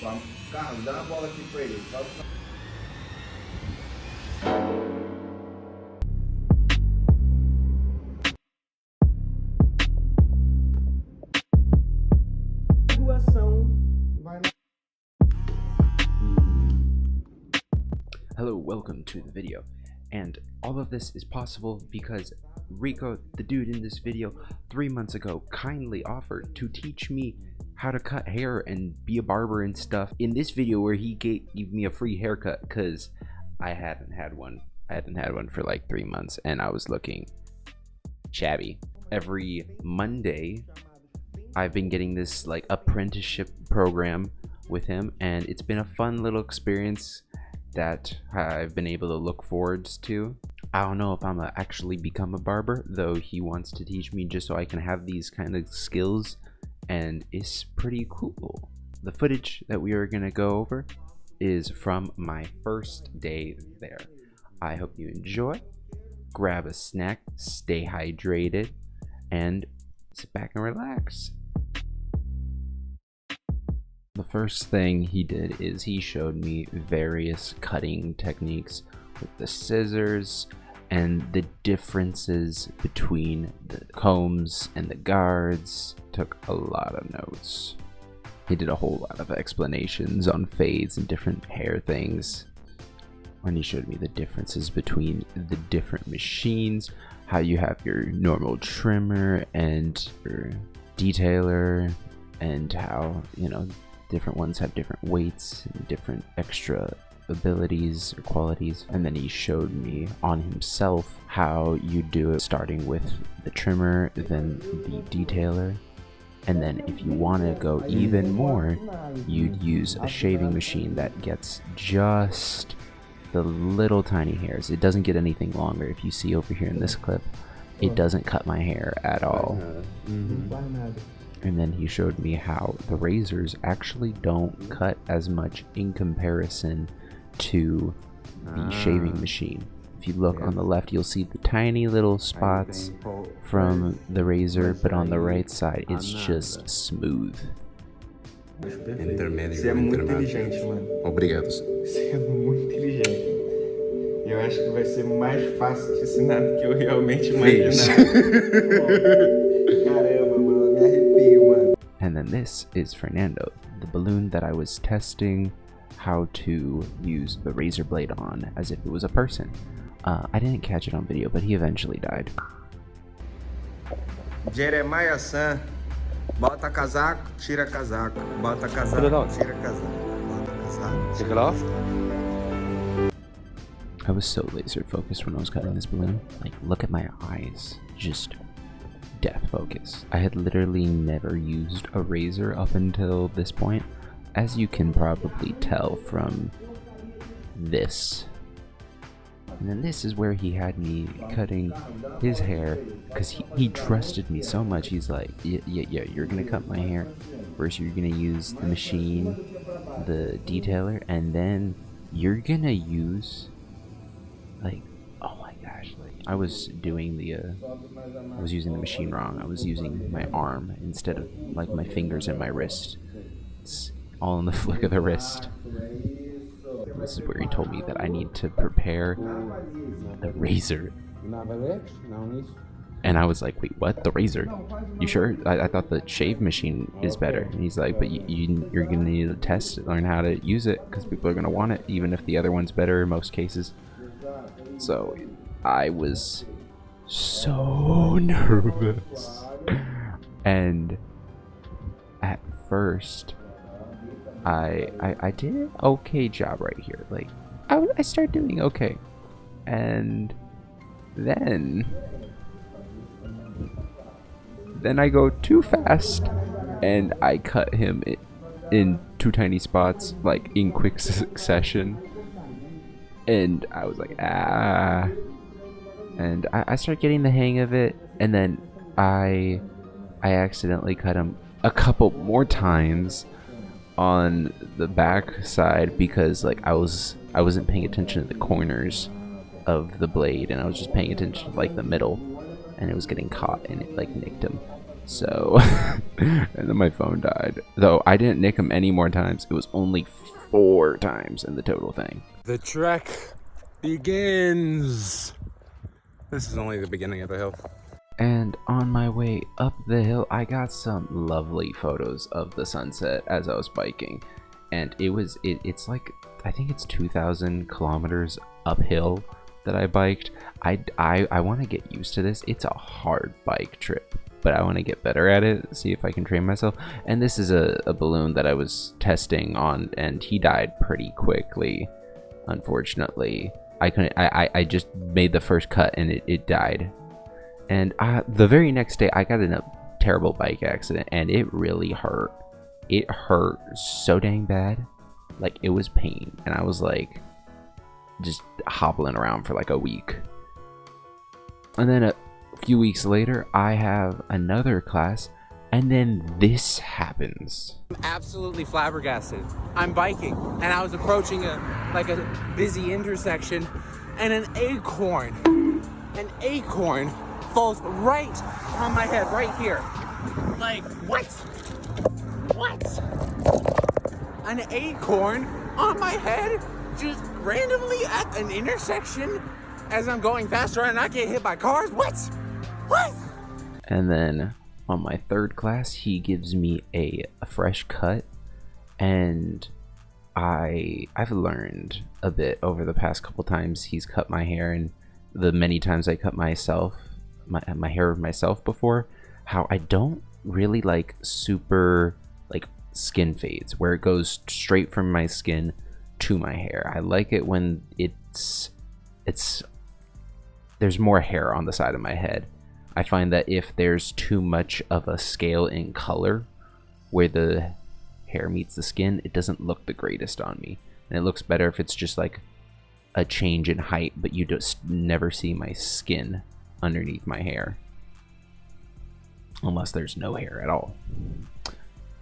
Carlos, dá uma bola aqui pra ele. Hello, welcome to the video, and all of this is possible because Rico, the dude in this video, 3 months ago kindly offered to teach me how to cut hair and be a barber and stuff in this video where he gave me a free haircut because I hadn't had one for like 3 months and I was looking shabby. Every Monday I've been getting this like apprenticeship program with him, and it's been a fun little experience that I've been able to look forward to. I don't know if I'm gonna actually become a barber, though he wants to teach me just so I can have these kind of skills, and it's pretty cool. The footage that we are gonna go over is from my first day there. I hope you enjoy. Grab a snack, stay hydrated, and sit back and relax. The first thing he did is he showed me various cutting techniques with the scissors and the differences between the combs and the guards. Took a lot of notes. He did a whole lot of explanations on fades and different hair things. And he showed me the differences between the different machines, how you have your normal trimmer and your detailer, and how, you know, different ones have different weights and different extra abilities or qualities. And then he showed me on himself how you do it, starting with the trimmer, then the detailer, and then if you want to go even more, you'd use a shaving machine that gets just the little tiny hairs. It doesn't get anything longer. If you see over here in this clip, it doesn't cut my hair at all. And then he showed me how the razors actually don't cut as much in comparison to the shaving machine. If you look on the left, you'll see the tiny little spots from the razor, but on the right side, it's just smooth. Você é muito inteligente, mano. Obrigado. Você é muito inteligente. Eu acho que vai ser mais fácil te ensinar do que eu realmente imaginava. Caramba, mano, eu me arrepio, mano. And then this is Fernando, the balloon that I was testing how to use the razor blade on as if it was a person. I didn't catch it on video, but he eventually died. Jeremiah-san, bota casaco, tira casaco. Bota casaco, tira casaco. Bota casaco. Take it off. I was so laser focused when I was cutting this balloon. Like, look at my eyes. Just death focus. I had literally never used a razor up until this point, as you can probably tell from this. And then this is where he had me cutting his hair, because he trusted me so much. He's like, yeah, you're gonna cut my hair. First you're gonna use the machine, the detailer, and then you're gonna use, like, oh my gosh, like, I was doing the I was using the machine wrong. I was using my arm instead of like my fingers and my wrist. It's all in the flick of the wrist. This is where he told me that I need to prepare the razor. And I was like, wait, what? The razor? You sure? I thought the shave machine is better. And he's like, but you're going to need to test it, learn how to use it, because people are going to want it, even if the other one's better in most cases. So I was so nervous. And at first, I did an okay job right here. Like, I started doing okay. And then I go too fast and I cut him in two tiny spots, like in quick succession. And I was like, ah. And I started getting the hang of it, and then I accidentally cut him a couple more times on the back side because like I wasn't paying attention to the corners of the blade, and I was just paying attention to like the middle, and it was getting caught and it like nicked him. So, and then my phone died. Though I didn't nick him any more times. It was only 4 times in the total thing. The trek begins. This is only the beginning of the hill. And on my way up the hill, I got some lovely photos of the sunset as I was biking. And it's like, I think it's 2,000 kilometers uphill that I biked. I want to get used to this. It's a hard bike trip, but I want to get better at it, see if I can train myself. And this is a balloon that I was testing on, and he died pretty quickly, unfortunately. I just made the first cut and it died. And the very next day, I got in a terrible bike accident, and it really hurt. It hurt so dang bad. Like, it was pain. And I was like, just hobbling around for like a week. And then a few weeks later, I have another class, and then this happens. I'm absolutely flabbergasted. I'm biking, and I was approaching a busy intersection, and an acorn falls right on my head, right here. Like, what? What? An acorn on my head, just randomly at an intersection as I'm going faster and I get hit by cars? What? What? And then on my third class, he gives me a fresh cut, and I've learned a bit over the past couple times he's cut my hair, and the many times I cut my hair myself before, how I don't really like super like skin fades where it goes straight from my skin to my hair. I like it when there's more hair on the side of my head. I find that if there's too much of a scale in color where the hair meets the skin, it doesn't look the greatest on me. And it looks better if it's just like a change in height, but you just never see my skin underneath my hair. Unless there's no hair at all.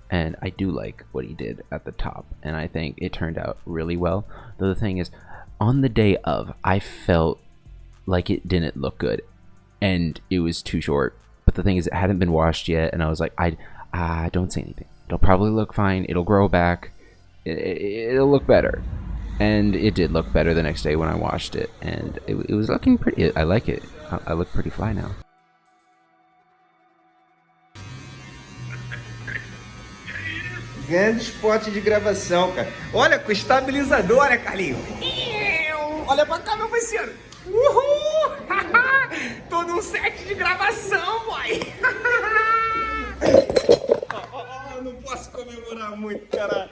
And I do like what he did at the top, and I think it turned out really well. Though the thing is, on the day of, I felt like it didn't look good, and it was too short. But the thing is, it hadn't been washed yet, and I was like, I don't say anything. It'll probably look fine. It'll grow back. It'll look better. And it did look better the next day when I washed it, and it was looking pretty. I like it. I look pretty fly now. Grande spot de gravação, cara. Olha, com estabilizador, né, Carlinhos? Olha pra cá, meu parceiro. Uhul! Tô num set de gravação, boy. Não posso comemorar muito, cara.